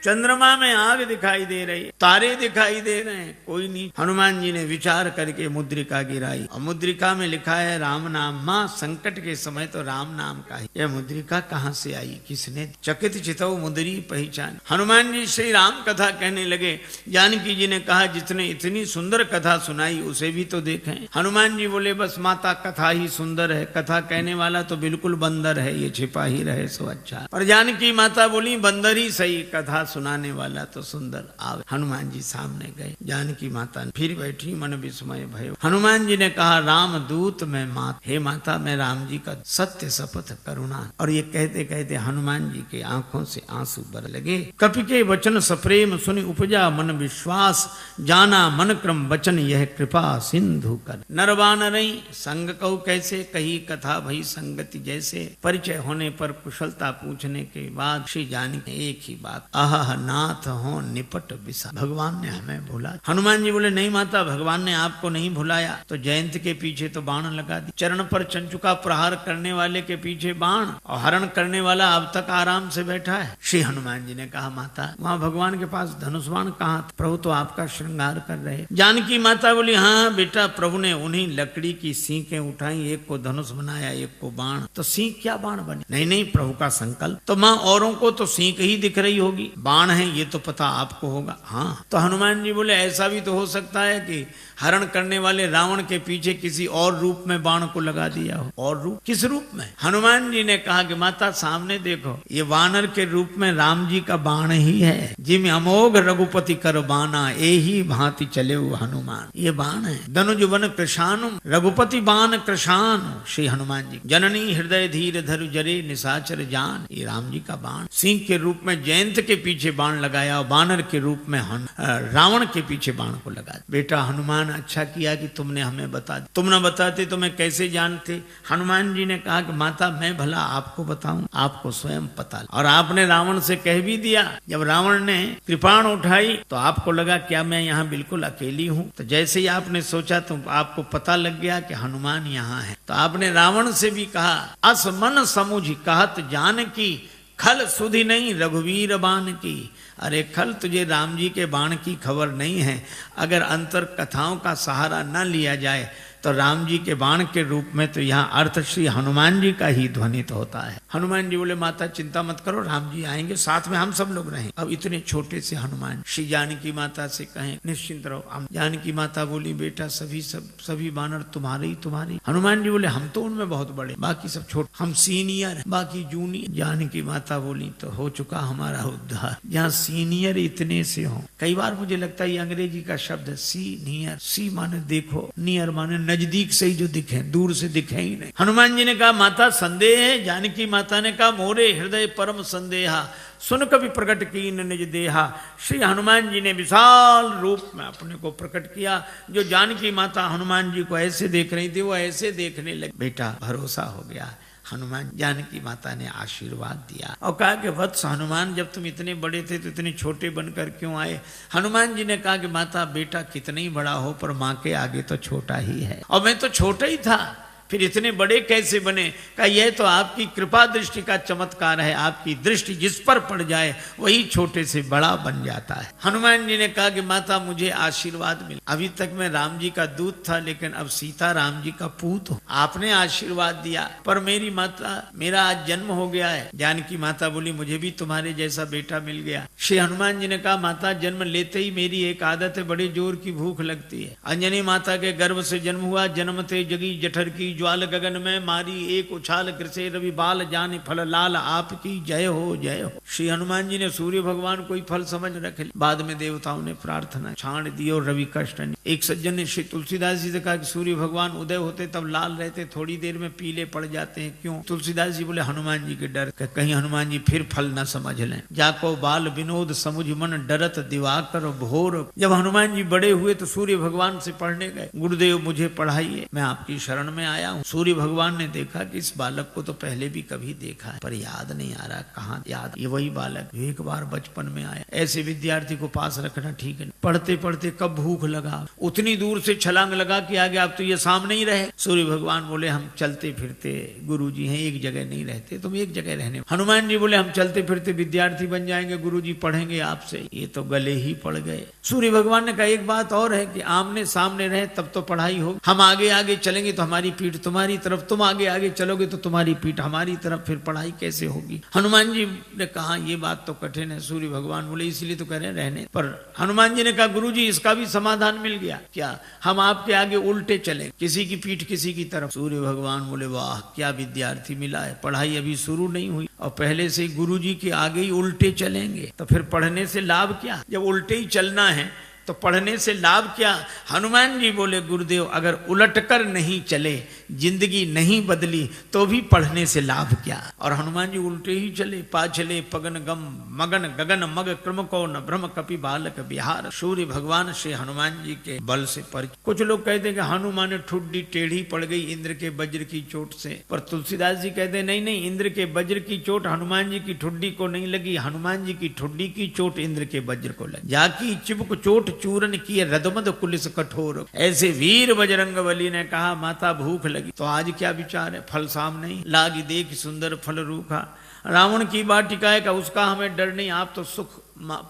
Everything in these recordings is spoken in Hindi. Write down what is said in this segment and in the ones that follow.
चंद्रमा में आग दिखाई दे रही, तारे दिखाई दे रहे हैं, कोई नहीं। हनुमान जी ने विचार करके मुद्रिका गिराई और मुद्रिका में लिखा है राम नाम। माँ संकट के समय तो राम नाम का ही। यह मुद्रिका कहाँ से आई, किसने? चकित चितौ मुद्री पहचान। हनुमान जी श्री राम कथा कहने लगे। जानकी जी ने कहा जिसने इतनी सुंदर कथा सुनाई उसे भी तो देखें। हनुमान जी बोले बस माता कथा ही सुंदर है, कथा कहने वाला तो बिल्कुल बंदर है, ये छिपा ही रहे सो अच्छा। और जानकी माता बोली बंदर ही सही, कथा सुनाने वाला तो सुंदर। आवे हनुमान जी सामने गए। जानकी माता फिर बैठी, मन विस्मय भयो। हनुमान जी ने कहा राम दूत मैं माता, हे माता मैं राम जी का सत्य शपथ करुणा। और ये कहते कहते हनुमान जी के आंखों से आंसू बर लगे। कपि के वचन सप्रेम सुनि उपजा मन विश्वास, जाना मन क्रम वचन यह कृपा सिंधु कर। नरवान रही संग कहु कैसे, कही कथा भई संगति जैसे। परिचय होने पर कुशलता पूछने के बाद श्री जानकी ने एक ही बात, आह नाथ हो निपट बिसा, भगवान ने हमें भुला। हनुमान जी बोले नहीं माता, भगवान ने आपको नहीं भुलाया तो जयंत के पीछे तो बाण लगा दी, चरण पर चंचुका प्रहार करने वाले के पीछे बाण, और हरण करने वाला अब तक आराम से बैठा है। श्री हनुमान जी ने कहा माता वहां भगवान के पास धनुष बाण कहाँ था? प्रभु तो आपका श्रृंगार कर रहे। जानकी माता बोली हाँ बेटा, प्रभु ने उन्हीं लकड़ी की सीखें उठाई, एक को धनुष बनाया एक को बाण। तो सीख क्या बाण बनी? नहीं नहीं प्रभु का संकल्प। तो माँ औरों को तो सीख ही दिख रही होगी, बाण है ये तो पता आपको होगा। हाँ तो हनुमान जी बोले ऐसा भी तो हो सकता है कि हरण करने वाले रावण के पीछे किसी और रूप में बाण को लगा दिया हो। और रूप? किस रूप में? हनुमान जी ने कहा कि माता सामने देखो, ये वानर के रूप में राम जी का बाण ही है। जिम अमोघ रघुपति कर बाना, एही भांति चले हनुमान। ये बाण है। धनुज वन कृशानु रघुपति बाण कृशानु। श्री हनुमान जी जननी हृदय धीर धरु जरे निशाचर जान, ये राम जी का बाण। सिंह के रूप में जयंत के पीछे बाण लगाया और बानर के रूप में रावण के पीछे बाण को लगा। बेटा हनुमान अच्छा किया कि तुमने हमें बता दिया, तुम न बताते तो मैं कैसे जानते? हनुमान जी ने कहा कि माता मैं भला आपको बताऊं, आपको स्वयं पता। और आपने रावण से कह भी दिया, जब रावण ने कृपाण उठाई तो आपको लगा क्या मैं यहाँ बिल्कुल अकेली हूँ? तो जैसे ही आपने सोचा तो आपको पता लग गया कि हनुमान यहाँ है। तो आपने रावण से भी कहा अस मन समुझ कहत जान की, खल सुधि नहीं रघुवीर बाण की। अरे खल तुझे राम जी के बाण की खबर नहीं है। अगर अंतर कथाओं का सहारा न लिया जाए तो राम जी के बाण के रूप में तो यहाँ अर्थ श्री हनुमान जी का ही ध्वनित होता है। हनुमान जी बोले माता चिंता मत करो, राम जी आएंगे, साथ में हम सब लोग रहें। अब इतने छोटे से हनुमान श्री जानकी माता से कहें निश्चिंत रहो। हम जानकी माता बोली बेटा सभी बानर तुम्हारे ही तुम्हारी। हनुमान जी बोले हम तो उनमें बहुत बड़े, बाकी सब छोटे, हम सीनियर बाकी जूनियर। जानकी माता बोली तो हो चुका हमारा उद्धार, जहाँ सीनियर इतने से हो। कई बार मुझे लगता है ये अंग्रेजी का शब्द है सीनियर, सी माने देखो, नियर माने नजदीक से ही जो दिखे, दूर से दिखे ही नहीं। हनुमान जी ने कहा माता संदेह है? जानकी माता ने कहा मोरे हृदय परम संदेहा, सुन कभी प्रकट कीन निज देहा। श्री हनुमान जी ने विशाल रूप में अपने को प्रकट किया। जो जानकी माता हनुमान जी को ऐसे देख रही थी वो ऐसे देखने लगी। बेटा भरोसा हो गया। हनुमान जानकी माता ने आशीर्वाद दिया और कहा कि वत्स हनुमान जब तुम इतने बड़े थे तो इतने छोटे बनकर क्यों आए? हनुमान जी ने कहा कि माता बेटा कितना ही बड़ा हो पर माँ के आगे तो छोटा ही है, और मैं तो छोटा ही था, फिर इतने बड़े कैसे बने? कहा यह तो आपकी कृपा दृष्टि का चमत्कार है, आपकी दृष्टि जिस पर पड़ जाए वही छोटे से बड़ा बन जाता है। हनुमान जी ने कहा कि माता मुझे आशीर्वाद मिला, अभी तक मैं राम जी का दूत था लेकिन अब सीता राम जी का पूत हूँ। आपने आशीर्वाद दिया पर मेरी माता मेरा आज जन्म हो गया है। जानकी माता बोली मुझे भी तुम्हारे जैसा बेटा मिल गया। श्री हनुमान जी ने कहा माता जन्म लेते ही मेरी एक आदत है, बड़े जोर की भूख लगती है। अंजनी माता के गर्भ से जन्म हुआ, जन्मते जगी जठर की ज्वाल गगन में मारी, एक उछाल कृषे रवि बाल जाने फल लाल, आपकी जय हो जय हो। श्री हनुमान जी ने सूर्य भगवान कोई फल समझ रखे, बाद में देवताओं ने प्रार्थना छाण दियो रवि कष्ट। एक सज्जन ने श्री तुलसीदास जी से कहा कि सूर्य भगवान उदय होते तब लाल रहते, थोड़ी देर में पीले पड़ जाते हैं, क्यों? तुलसीदास जी बोले हनुमान जी के डर, कहीं हनुमान जी फिर फल न समझ लें। जाको बाल विनोद समुझ मन डरत दिवाकर भोर। जब हनुमान जी बड़े हुए तो सूर्य भगवान से पढ़ने गए, गुरुदेव मुझे पढ़ाइए, मैं आपकी शरण में आया हूँ। सूर्य भगवान ने देखा कि इस बालक को तो पहले भी कभी देखा है पर याद नहीं आ रहा, कहाँ याद, ये वही बालक एक बार बचपन में आया। ऐसे विद्यार्थी को पास रखना ठीक है। पढ़ते पढ़ते कब भूख लगा, उतनी दूर से छलांग लगा कि आगे आप तो ये सामने ही रहे। सूर्य भगवान बोले हम चलते फिरते गुरुजी हैं, एक जगह नहीं रहते, तुम एक जगह रहने। हनुमान जी बोले हम चलते फिरते विद्यार्थी बन जाएंगे, गुरुजी पढ़ेंगे आपसे। ये तो गले ही पड़ गए। सूर्य भगवान ने कहा एक बात और है कि आमने सामने रहे तब तो पढ़ाई हो, हम आगे आगे चलेंगे तो हमारी पीठ तुम्हारी तरफ, तुम आगे आगे चलोगे तो तुम्हारी पीठ हमारी तरफ, फिर पढ़ाई कैसे होगी। हनुमान जी ने कहा ये बात तो कठिन है। सूर्य भगवान बोले इसलिए तो कह रहे हैं रहने। पर हनुमान जी ने कहा गुरुजी इसका भी समाधान मिल गया, क्या हम आपके आगे उल्टे चले, किसी की पीठ किसी की तरफ। सूर्य भगवान बोले वाह क्या विद्यार्थी मिला है, पढ़ाई अभी शुरू नहीं हुई और पहले से गुरुजी के आगे ही उल्टे चलेंगे तो फिर पढ़ने से लाभ क्या। जब उल्टे ही चलना है तो पढ़ने से लाभ क्या। हनुमान जी बोले गुरुदेव अगर उलटकर नहीं चले, जिंदगी नहीं बदली तो भी पढ़ने से लाभ क्या। और हनुमान जी उल्टे ही चले। पाछले पगन गम मगन गगन मग क्रम को न भ्रम कपि बालक बिहार। सूर्य भगवान से हनुमान जी के बल से पर। कुछ लोग कहते हैं कि हनुमान ठुड्डी टेढ़ी पड़ गई इंद्र के वज्र की चोट से, पर तुलसीदास जी कहते हैं नहीं नहीं, इंद्र के वज्र की चोट हनुमान जी की ठुड्डी को नहीं लगी, हनुमान जी की ठुड्डी की चोट इंद्र के वज्र को लगी। जाकी चिबुक चोट चूरन किए रदमद कुलिस कठोर। ऐसे वीर बजरंगबली ने कहा माता भूख लगी तो आज क्या विचार है, फल साम नहीं लागी देख सुंदर फल रूखा। रावण की वाटिका का उसका हमें डर नहीं, आप तो सुख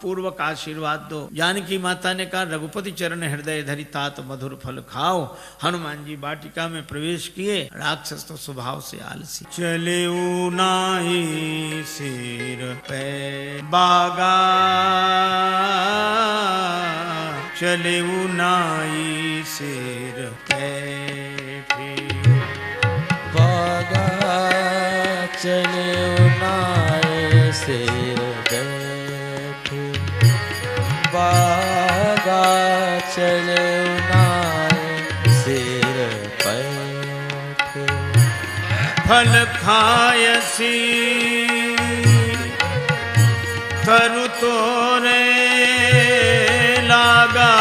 पूर्वक आशीर्वाद दो। जानकी माता ने कहा रघुपति चरण हृदय धरि तात मधुर फल खाओ। हनुमान जी वाटिका में प्रवेश किए। राक्षस तो स्वभाव से आलसी। चले नाई सिर पे बागा, चले नाई सिर पे बागा, चले नाई सिर बागा, चले नाई सिर पैठ। फल खायसी तरु तोरे लागा,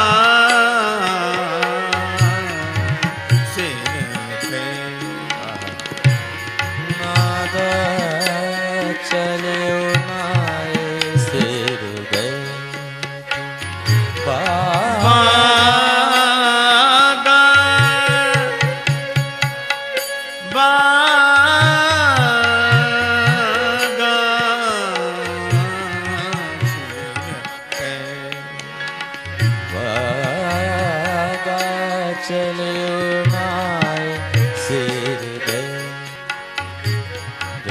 सिर पे नागा, चले नाई सिर गए बागा, चले नाई सिर गए।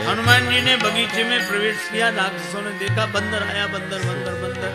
हनुमान जी ने बगीचे में प्रवेश किया। राक्षसों ने देखा बंदर आया, बंदर बंदर बंदर।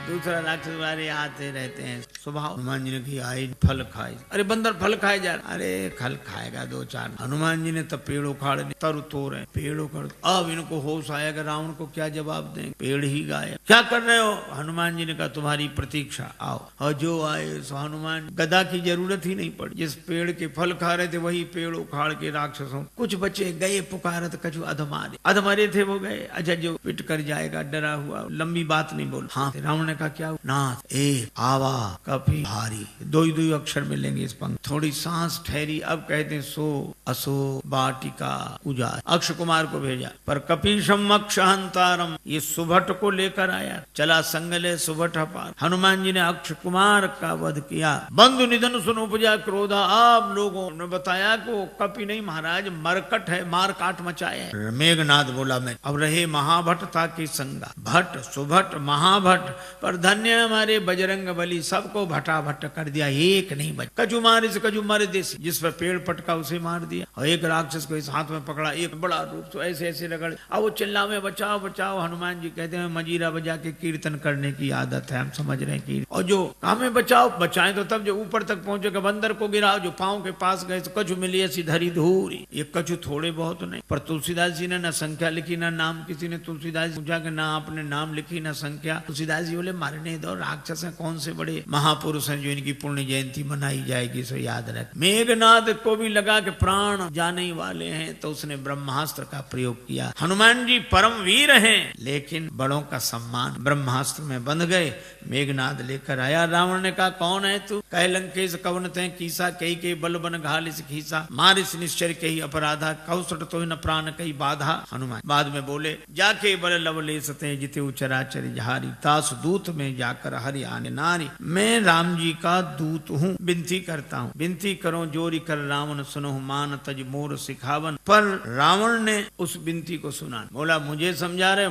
दूसरा राक्षस वाले आते रहते हैं स्वभाव। हनुमान जी ने कहा आई फल खाए। अरे बंदर फल खाए जा रहा, अरे फल खाएगा दो चार। हनुमान जी ने तब पेड़ उखाड़ तरु तोड़े, पेड़ उखाड़। अब इनको होश आया कि रावण को क्या जवाब दें, पेड़ ही गायब। क्या कर रहे हो। हनुमान जी ने कहा तुम्हारी प्रतीक्षा, आओ। और जो आए सो हनुमान, गदा की जरूरत ही नहीं पड़ी। जिस पेड़ के फल खा रहे थे वही पेड़ उखाड़ के राक्षसों। कुछ बच्चे गए पुकारत कछु अधमारे, अधमरे थे वो गए। अच्छा जो पिट कर जाएगा डरा हुआ, लंबी बात नहीं बोल। हाँ रावण ने कहा क्या नाथ एक आवा कपि भारी, दो ही अक्षर मिलेंगे इस पंक्ति। थोड़ी सांस ठहरी। अब कहते हैं सो असो वाटिका उजाड़। अक्ष कुमार को भेजा पर कपीशम अक्ष हंतारम, ये सुभट को लेकर आया। चला संगले सुभट अपार। हनुमान जी ने अक्ष कुमार का वध किया। बंधु निधन सुन उपजा क्रोधा। आप लोगों ने बताया कि वो कपि नहीं महाराज मरकट है, मार काट मचाया है। मेघनाथ बोला मैं अब रहे महाभट था की संगा। भट्ट सुभट महाभट, पर धन्य हमारे बजरंग बली, सबको भटाभट कर दिया, एक नहीं बच। कजू मारे से कजू मारे देसी, जिस पर पेड़ पटका उसे मार दिया। और एक राक्षस को इस हाथ में पकड़ा, एक बड़ा रूप तो ऐसे ऐसे रगड़। अब वो चिल्ला में बचाओ बचाओ। हनुमान जी कहते हैं मजीरा बजा के कीर्तन करने की आदत है, हम समझ रहे हैं कि। और जो हमें बचाओ बचाएं तो तब जो ऊपर तक पहुंचेगा बंदर को गिराओ। जो पांव के पास गए तो कछु मिली ऐसी धरी धूरी। ये कछु थोड़े बहुत नहीं। पर तुलसीदास जी ने न संख्या लिखी न नाम। किसी ने तुलसीदास पूछा कि ना आपने नाम लिखी न संख्या। तुलसीदास जी बोले मरने दो, राक्षस हैं, कौन से बड़े महापुरुष हैं जो इनकी पुण्य जयंती मनाई जाएगी, सो याद रख। मेघनाद को भी लगा कि प्राण जाने ही वाले हैं, तो उसने ब्रह्मास्त्र का प्रयोग किया। हनुमान जी परम वीर हैं, लेकिन बड़ों का सम्मान ब्रह्मास्त्र में बंध गए। मेघनाद लेकर आया। रावण ने कहा कौन है तू? कह लंकेश कवन ते कीसा, कही के बल बन घालिस खीसा, मारिस निश्चर कही अपराधा, कौसट तो न प्राण कही बाधा। हनुमान बाद में बोले, जाके बल लव ले सते जिते उचराचर जहारी, तास दूत में जाकर हरि आने नारी। मैं राम जी का दूत हूँ, विनती करता हूँ, विनती करो जोरी कर रावण सुनो, मान तज मोर सिखावन। पर रावण ने उस विनती को सुना। बोला मुझे समझा रहे,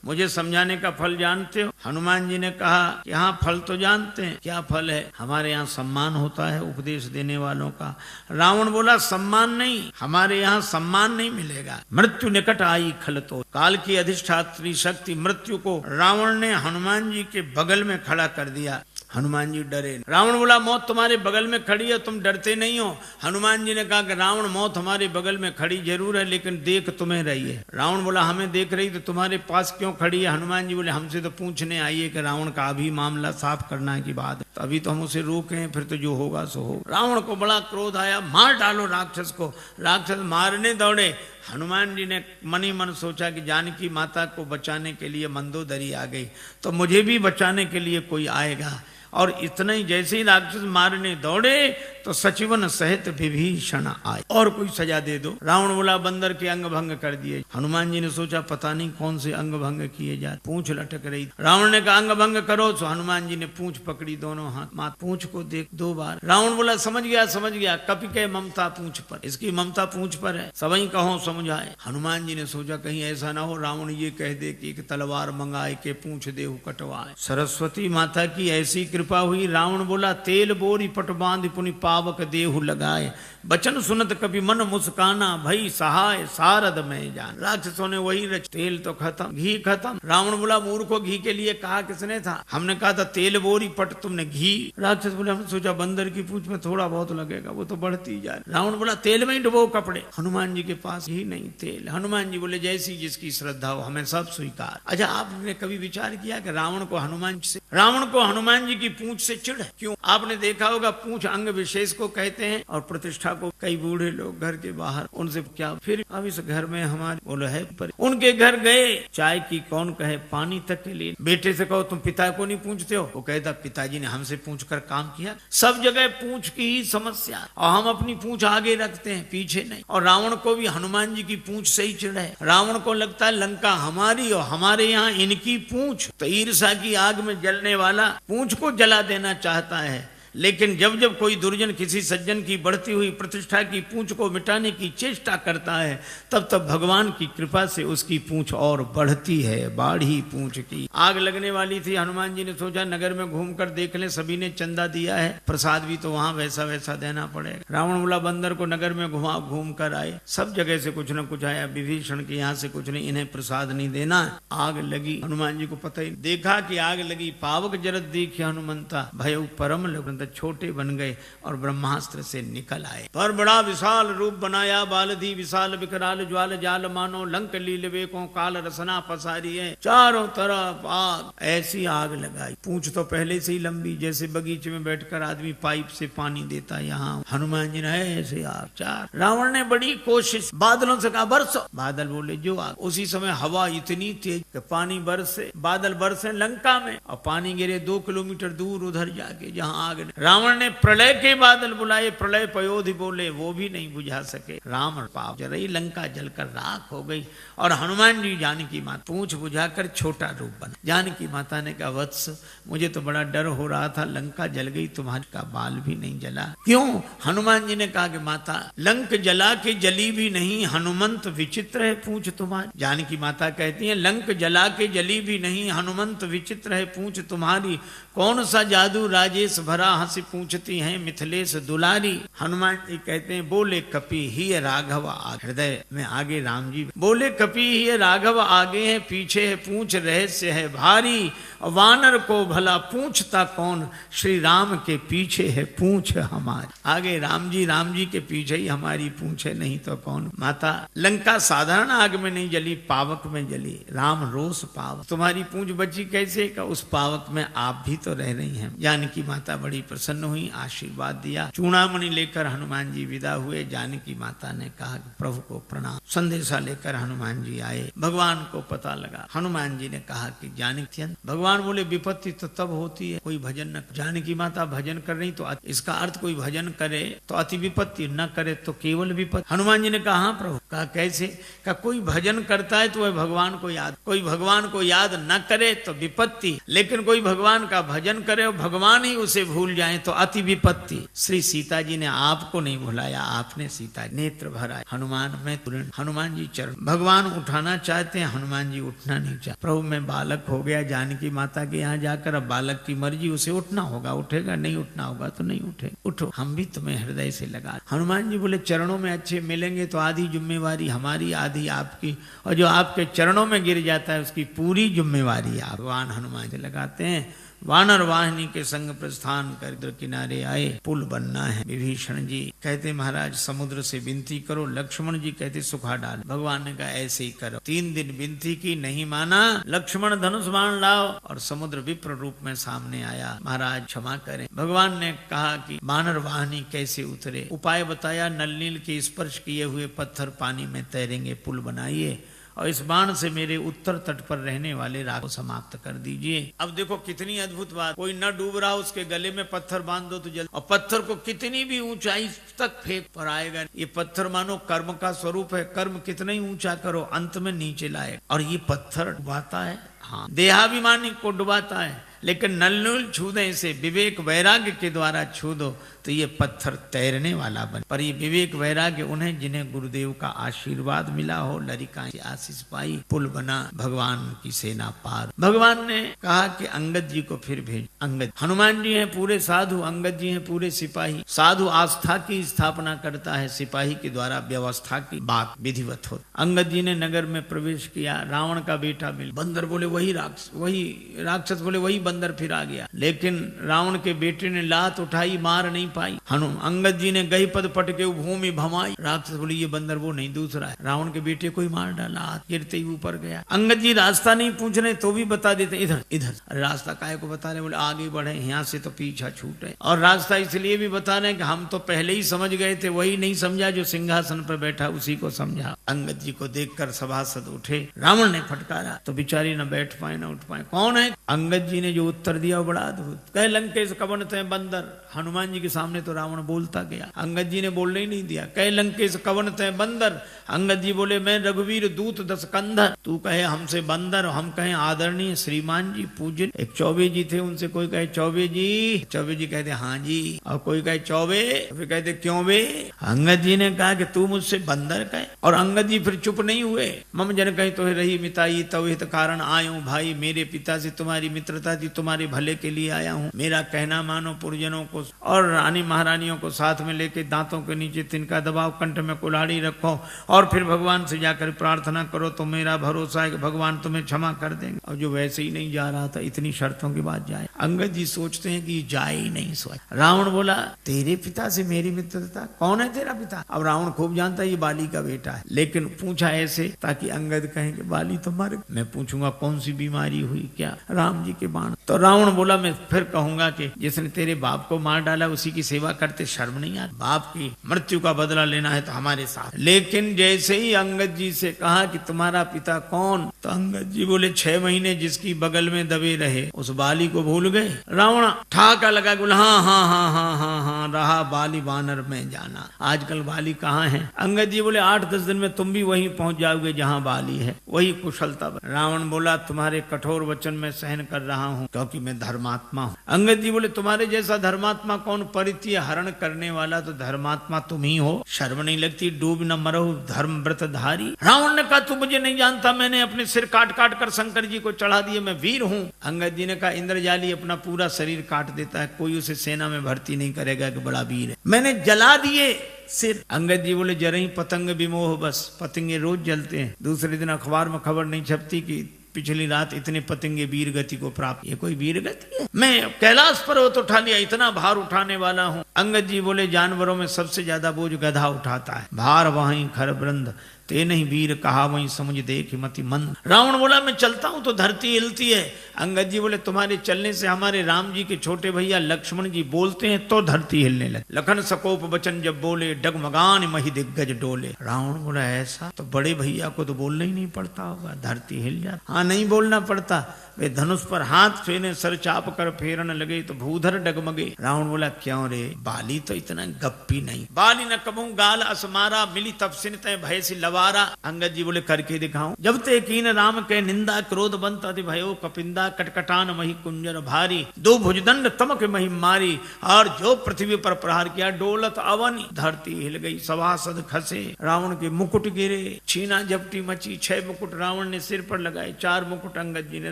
मुझे समझाने का फल जानते हो? हनुमान जी ने कहा कि हाँ फल तो जानते हैं। क्या फल है? हमारे यहाँ सम्मान होता है उपदेश देने वालों का। रावण बोला सम्मान नहीं, हमारे यहाँ सम्मान नहीं मिलेगा। मृत्यु निकट आई खल तो, काल की अधिष्ठात्री शक्ति मृत्यु को रावण ने हनुमान जी के बगल में खड़ा कर दिया। हनुमान जी डरे। रावण बोला मौत तुम्हारे बगल में खड़ी है, तुम डरते नहीं हो? हनुमान जी ने कहा कि रावण मौत हमारे बगल में खड़ी जरूर है, लेकिन देख तुम्हें रही है। रावण बोला हमें देख रही तो तुम्हारे पास क्यों खड़ी है? हनुमान जी बोले हमसे तो पूछने आई है कि रावण का अभी मामला साफ करना की बात है, तो अभी तो हम उसे रोके, फिर तो जो होगा सो हो। रावण को बड़ा क्रोध आया, मार डालो राक्षस को। राक्षस मारने दौड़े। हनुमान जी ने मन ही मन सोचा कि जानकी माता को बचाने के लिए मंदोदरी आ गई, तो मुझे भी बचाने के लिए कोई आएगा। और इतना ही जैसे ही राक्षस मारने दौड़े तो सचिवन सहित विभीषण आए, और कोई सजा दे दो। रावण बोला बंदर के अंग भंग कर दिए। हनुमान जी ने सोचा पता नहीं कौन से अंग भंग किए जाए, पूंछ लटक रही। रावण ने कहा अंग भंग करो, तो हनुमान जी ने पूंछ पकड़ी दोनों हाथ, मां पूंछ को देख 2 बार। रावण बोला समझ गया, कपि के ममता पूंछ पर, इसकी ममता पूंछ पर है, सबई कहो समझाए। हनुमान जी ने सोचा कहीं ऐसा ना हो रावण ये कह दे कि एक तलवार मंगाए के पूंछ देहु कटवाए। सरस्वती माता की ऐसी कृपा हुई। रावण बोला तेल बोरी पट बांध पुनि पावक देहु लगाए, बचन सुनत कभी मन मुस्काना, भई सहाय सारद में जान। राक्षसों ने वही रच, तेल तो खत्म, घी खत्म। रावण बोला मूर्खों घी के लिए कहा किसने था? हमने कहा था तेल बोरी पट, तुमने घी। राक्षस बोले हमने सोचा बंदर की पूंछ में थोड़ा बहुत लगेगा, वो तो बढ़ती जाए। रावण बोला तेल में ही डुबो कपड़े। हनुमान जी के पास घी नहीं तेल। हनुमान जी बोले जैसी जिसकी श्रद्धा हो, हमें सब स्वीकार। अच्छा आपने कभी विचार किया कि रावण को हनुमान जी की पूंछ से चिढ़ है? क्यों? आपने देखा होगा पूंछ अंग विशेष को कहते हैं, और प्रतिष्ठा को कई बूढ़े लोग घर के बाहर, उनसे क्या फिर अब इस घर में हमारे बोलो है पर। उनके घर गए, चाय की कौन कहे पानी तक के लिए। बेटे से कहो तुम पिता को नहीं पूछते हो? वो कहता पिताजी ने हमसे पूछ कर काम किया। सब जगह पूंछ की ही समस्या, और हम अपनी पूंछ आगे रखते हैं पीछे नहीं। और रावण को भी हनुमान जी की पूंछ से ही चिढ़ है। रावण को लगता है लंका हमारी और हमारे यहाँ इनकी पूंछ, तो ईर्ष्या की आग में जलने वाला पूंछ को जला देना चाहता है। लेकिन जब जब कोई दुर्जन किसी सज्जन की बढ़ती हुई प्रतिष्ठा की पूंछ को मिटाने की चेष्टा करता है, तब तब भगवान की कृपा से उसकी पूंछ और बढ़ती है। बाढ़ी पूंछ की आग लगने वाली थी। हनुमान जी ने सोचा नगर में घूमकर देख ले, सभी ने चंदा दिया है, प्रसाद भी तो वहां वैसा वैसा देना पड़ेगा। रावण बोला बंदर को नगर में घूम कर आए, सब जगह से कुछ न कुछ आया, विभीषण के यहाँ से कुछ नहीं, इन्हें प्रसाद नहीं देना। आग लगी, हनुमान जी को पता ही देखा कि आग लगी। पावक जरत देखी हनुमंता, भय परम लघु, छोटे बन गए और ब्रह्मास्त्र से निकल आए। पर बड़ा विशाल रूप बनाया, बालधी विशाल विकराल ज्वाल जाल मानो, लंक लील वेकों काल रसना पसारी है। चारों तरफ आग, ऐसी आग लगाई। पूंछ तो पहले से ही लंबी, जैसे बगीचे में बैठकर आदमी पाइप से पानी देता, यहाँ हनुमान जी ने ऐसे आग। चार रावण ने बड़ी कोशिश, बादलों से कहा बरसो, बादल बोले जो आग। उसी समय हवा इतनी तेज कि पानी बरसे, बादल बरसे लंका में, और पानी गिरे 2 किलोमीटर दूर उधर जाके जहाँ आग। रावण ने प्रलय के बादल बुलाए, प्रलय पयोधि बोले, वो भी नहीं बुझा सके। रावण पाप जरई, लंका जलकर राख हो गई। और हनुमान जी जानकी माता पूंछ बुझाकर छोटा रूप बना। जानकी माता ने कहा वत्स, मुझे तो बड़ा डर हो रहा था, लंका जल गई, तुम्हारे का बाल भी नहीं जला। क्यों? हनुमान जी ने कहा कि माता लंक जला के जली भी नहीं, हनुमंत विचित्र है पूंछ तुम्हारी। जानकी माता कहती है लंक जला के जली भी नहीं, हनुमंत विचित्र है पूंछ तुम्हारी। कौन सा जादू राजेश भरा, कहाँ से पूछती हैं मिथिलेश दुलारी। हनुमान जी कहते हैं बोले कपि ही राघव आगे। हृदय में आगे राम जी बोले कपि ही राघव आगे है, पीछे है पूछ रहस्य है भारी। वानर को भला पूछता कौन, श्री राम के पीछे है पूछ हमारी। आगे राम जी के पीछे ही हमारी पूछ है, नहीं तो कौन। माता लंका साधारण आग में नहीं जली, पावक में जली। राम रोष पावक, तुम्हारी पूंछ बची कैसे का, उस पावक में आप भी तो रह रही हैं। जानकी माता बड़ी प्रसन्न हुई, आशीर्वाद दिया। चूड़ामणि लेकर हनुमान जी विदा हुए। जानकी माता ने कहा कि प्रभु को प्रणाम। संदेशा लेकर हनुमान जी आए। भगवान को पता लगा। हनुमान जी ने कहा कि जानकी, भगवान बोले विपत्ति तो तब होती है कोई भजन न। जानकी माता भजन कर रही, तो इसका अर्थ कोई भजन करे तो अति विपत्ति, न करे तो केवल विपत्ति। हनुमान जी ने कहा हाँ प्रभु। कहा कैसे? का कोई भजन करता है तो वह भगवान को याद, कोई भगवान को याद न करे तो विपत्ति, लेकिन कोई भगवान का भजन करे और भगवान ही उसे भूल जाए तो अति विपत्ति। श्री सीता जी ने आपको नहीं भुलाया, आपने सीता नेत्र भरा। हनुमान में तुरंत हनुमान जी चरण, भगवान उठाना चाहते हैं, हनुमान जी उठना नहीं चाहते। प्रभु मैं बालक हो गया, जानकी माता के यहाँ जाकर, अब बालक की मर्जी, उसे उठना होगा उठेगा, नहीं उठना होगा तो नहीं उठे। उठो, हम भी तुम्हें हृदय से लगा। हनुमान जी बोले चरणों में अच्छे मिलेंगे तो आधी जिम्मेवारी हमारी, आधी आपकी, और जो आपके चरणों में गिर जाता है उसकी पूरी जिम्मेवारी आप। भगवान हनुमान जी लगाते हैं। वानर वाहिनी के संग प्रस्थान कर किनारे आए। पुल बनना है। विभीषण जी कहते महाराज समुद्र से विनती करो। लक्ष्मण जी कहते सुखा डाल। भगवान ने कहा ऐसे ही करो। 3 दिन विनती की, नहीं माना। लक्ष्मण धनुष बाण लाओ, और समुद्र विप्र रूप में सामने आया। महाराज क्षमा करें। भगवान ने कहा कि वानर वाहिनी कैसे उतरे, उपाय बताया। नल नील के स्पर्श किए हुए पत्थर पानी में तैरेंगे, पुल बनाइए, और इस बाण से मेरे उत्तर तट पर रहने वाले राग को समाप्त कर दीजिए। अब देखो कितनी अद्भुत बात, कोई न डूब रहा उसके गले में पत्थर बांध दो तो जल, और पत्थर को कितनी भी ऊंचाई तक फेंक पर आएगा। ये पत्थर मानो कर्म का स्वरूप है, कर्म कितना ही ऊंचा करो अंत में नीचे लाए। और ये पत्थर डुबाता है, हाँ देहाभिमानी को डुबाता है, लेकिन नलनूल छू दे से विवेक वैराग्य के द्वारा छू दो तो ये पत्थर तैरने वाला बने। पर ये विवेक वैराग्य उन्हें जिन्हें गुरुदेव का आशीर्वाद मिला हो, लरिकाएं आशीष पाई, पुल बना, भगवान की सेना पार। भगवान ने कहा कि अंगद जी को फिर भेज। अंगद, हनुमान जी हैं पूरे साधु, अंगद जी हैं पूरे सिपाही। साधु आस्था की स्थापना करता है, सिपाही के द्वारा व्यवस्था की बात विधिवत हो। अंगद जी ने नगर में प्रवेश किया। रावण का बेटा मिल, बंदर बोले वही राक्षस बोले वही बंदर फिर आ गया, लेकिन रावण के बेटे ने लात उठाई, मार नहीं पाई। अंगद जी ने गई पद पटके भूमि भमाई। राक्षस बोले ये बंदर वो नहीं दूसरा है। रावण के बेटे को ही मार डाला, हाथ गिरते ही ऊपर गया। अंगद जी रास्ता नहीं पूछ रहे तो भी बता देते इधर इधर। अरे रास्ता काहे को बता रहे, बोले आगे बढ़े, यहाँ से तो पीछा छूटे। और रास्ता इसलिए भी बता रहे कि हम तो पहले ही समझ गए थे, वही नहीं समझा जो सिंहासन पर बैठा उसी को समझा। अंगद जी को देखकर सभासद उठे। रावण ने फटकारा तो बिचारी न बैठ पाए न उठ पाए। कौन है? अंगद जी ने जो उत्तर दिया वो बड़ा अद्भुत। कह लंकेश कवन ते बंदर। हनुमान जी के सामने तो रावण बोलता गया, अंगद जी ने बोलने ही नहीं दिया। कह लंकेश कवन ते बंदर। अंगद जी बोले मैं रघुवीर दूत 10 कंधर। तू कहे हमसे बंदर, हम कहे आदरणीय श्रीमान जी पूज्य। एक चौबे जी थे, उनसे कोई कहे चौबे जी, चौबे जी कहते हाँ जी, और कोई कहे चौबे, फिर कहते क्यों बे। अंगद जी ने कहा कि तू मुझसे बंदर कहे, और अंगद जी फिर चुप नहीं हुए। मम जन कहे तो रही मिताई तव हित कारण आयो भाई। मेरे पिता से तुम्हारी मित्रता थी, तुम्हारे भले के लिए आया हूँ। मेरा कहना मानो, पुरजनों को और रानी महारानियों को साथ में लेके दांतों के नीचे तिनका दबाओ, कंठ में कुल्हाड़ी रखो, और फिर भगवान से जाकर प्रार्थना करो तो मेरा भरोसा है कि भगवान तुम्हें क्षमा कर देंगे। और जो वैसे ही नहीं जा रहा था, इतनी शर्तों के बाद जाए। अंगद जी सोचते हैं कि जाए ही नहीं सोच। रावण बोला तेरे पिता से मेरी मित्रता, कौन है तेरा पिता? अब रावण खूब जानता है ये बाली का बेटा है, लेकिन पूछा ऐसे ताकि अंगद कहें कि बाली तो मर। मैं पूछूंगा कौन सी बीमारी हुई क्या? राम जी के बाण। तो रावण बोला मैं फिर कहूंगा कि जिसने तेरे बाप को मार डाला उसी की सेवा करते शर्म नहीं आती? बाप की मृत्यु का बदला लेना है तो हमारे साथ। लेकिन जैसे ही अंगद जी से कहा कि तुम्हारा पिता कौन, तो अंगद जी बोले 6 महीने जिसकी बगल में दबे रहे उस बाली को भूल गए। रावण ठाका लगा, बोला हाँ हाँ हाँ हाँ हाँ हाँ, रहा बाली वानर में जाना। आजकल बाली कहाँ है? अंगद जी बोले 8-10 दिन में तुम भी वहीं पहुंच जाओगे जहाँ बाली है, वही कुशलता। रावण बोला तुम तुम्हारे कठोर वचन में सहन कर रहा हूँ, क्योंकि मैं धर्मात्मा हूँ। अंगद जी बोले तुम्हारे जैसा धर्मात्मा कौन, परित्य हरण करने वाला तो धर्मात्मा तुम ही हो। शर्म नहीं लगती, डूब न मरो धर्म व्रत धारी। रावण ने कहा तू मुझे नहीं जानता, मैंने अपने सिर काट काट कर शंकर जी को चढ़ा दिए, मैं वीर हूँ। अंगद जी ने कहा इंद्रजाली अपना पूरा शरीर काट देता है, कोई उसे सेना में भर्ती नहीं करेगा कि बड़ा वीर है। मैंने जला दिए सिर। अंगद जी बोले जरा ही पतंग विमोह बस, पतंगे रोज जलते हैं। दूसरे दिन अखबार में खबर नहीं छपती कि पिछली रात इतने पतंगे वीर गति को प्राप्त। ये कोई वीर गति है? मैं कैलाश पर्वत उठा लिया, इतना भार उठाने वाला हूँ। अंगद जी बोले जानवरों में सबसे ज्यादा बोझ गधा उठाता है। भार वहीं खर वृंद ते नहीं वीर कहा वहीं समझ देख मति मंद। रावण बोला मैं चलता हूं तो धरती हिलती है। अंगद जी बोले तुम्हारे चलने से हमारे राम जी के छोटे भैया लक्ष्मण जी बोलते हैं तो धरती हिलने लगे। लखन सकोप वचन जब बोले डगमगान मही दिग्गज डोले। रावण बोला ऐसा तो बड़े भैया को तो बोलना ही नहीं पड़ता होगा, धरती हिल जाती। हाँ नहीं बोलना पड़ता, वे धनुष पर हाथ फेरे सर चाप कर फेरन लगे तो भूधर डगमगे। रावण बोला क्यों रे, बाली तो इतना गप्पी नहीं। बाली न कबूं गाल असमारा मिली तपसिन तय भय सी लवारा। अंगद जी बोले करके दिखाऊं। जब ते कीन राम के निंदा क्रोध बनता अति भयो कपिंदा कटकटान मही कुंजर भारी। दो भुजदंड तमक मही मारी और जो पृथ्वी पर प्रहार किया डोलत अवनी। धरती हिल गई सभासद खसे, रावण के मुकुट गिरे, छीना झपटी मची। 6 मुकुट रावण ने सिर पर लगाए, 4 मुकुट अंगद जी ने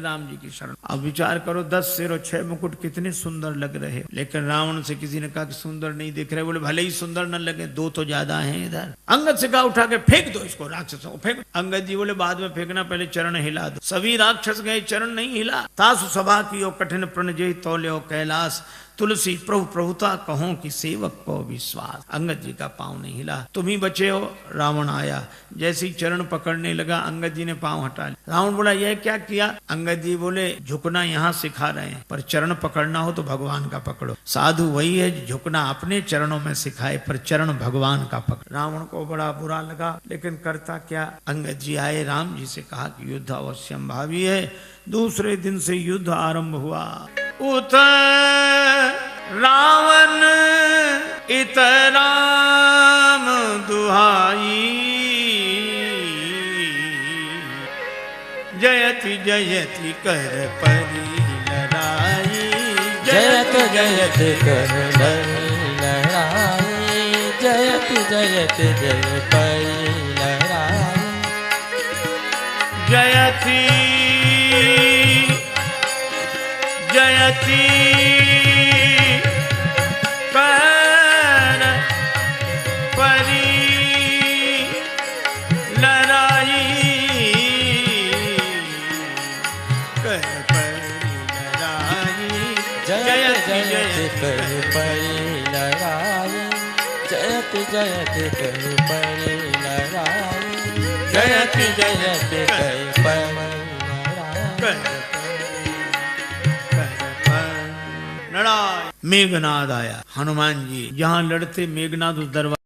राम की शरण। अब विचार करो 10 सिर और 6 मुकुट कितने सुंदर लग रहे। लेकिन रावण से किसी ने कहा कि सुंदर नहीं दिख रहे। बोले भले ही सुंदर न लगे, 2 तो ज्यादा हैं इधर। अंगद से कहा उठा के फेंक दो इसको, राक्षसों को फेंक। अंगद जी बोले बाद में फेंकना, पहले चरण हिला दो। सभी राक्षस गए, चरण नहीं हिला। तासु सभा की कठिन प्रण जय तौल्यो कैलाश। तुलसी प्रभु प्रभुता कहो कि सेवक को विश्वास। अंगद जी का पांव नहीं हिला। तुम ही बचे हो। रावण आया, जैसे ही चरण पकड़ने लगा अंगद जी ने पांव हटा लिया। रावण बोला यह क्या किया? अंगद जी बोले झुकना यहाँ सिखा रहे हैं, पर चरण पकड़ना हो तो भगवान का पकड़ो। साधु वही है जो झुकना अपने चरणों में सिखाए, पर चरण भगवान का पकड़। रावण को बड़ा बुरा लगा, लेकिन करता क्या। अंगद जी आए, राम जी से कहा कि युद्ध अवश्यम भावी है। दूसरे दिन से युद्ध आरंभ हुआ। उत रावण इत राम दुहाई। जयति जयति कर परी लड़ाई। जयत जयत कर लड़ाई। जयत जयत जय परी लड़ाई। जयति जयति कर परी लड़ाई। कर परी लड़ाई। जयत जयत कर परी लड़ाई। जयत जयत कर परी लड़ाई। जयत जयत कर परी लड़ाई। लड़ाई। मेघनाद आया। हनुमान जी जहां लड़ते मेघनाद उस दरबार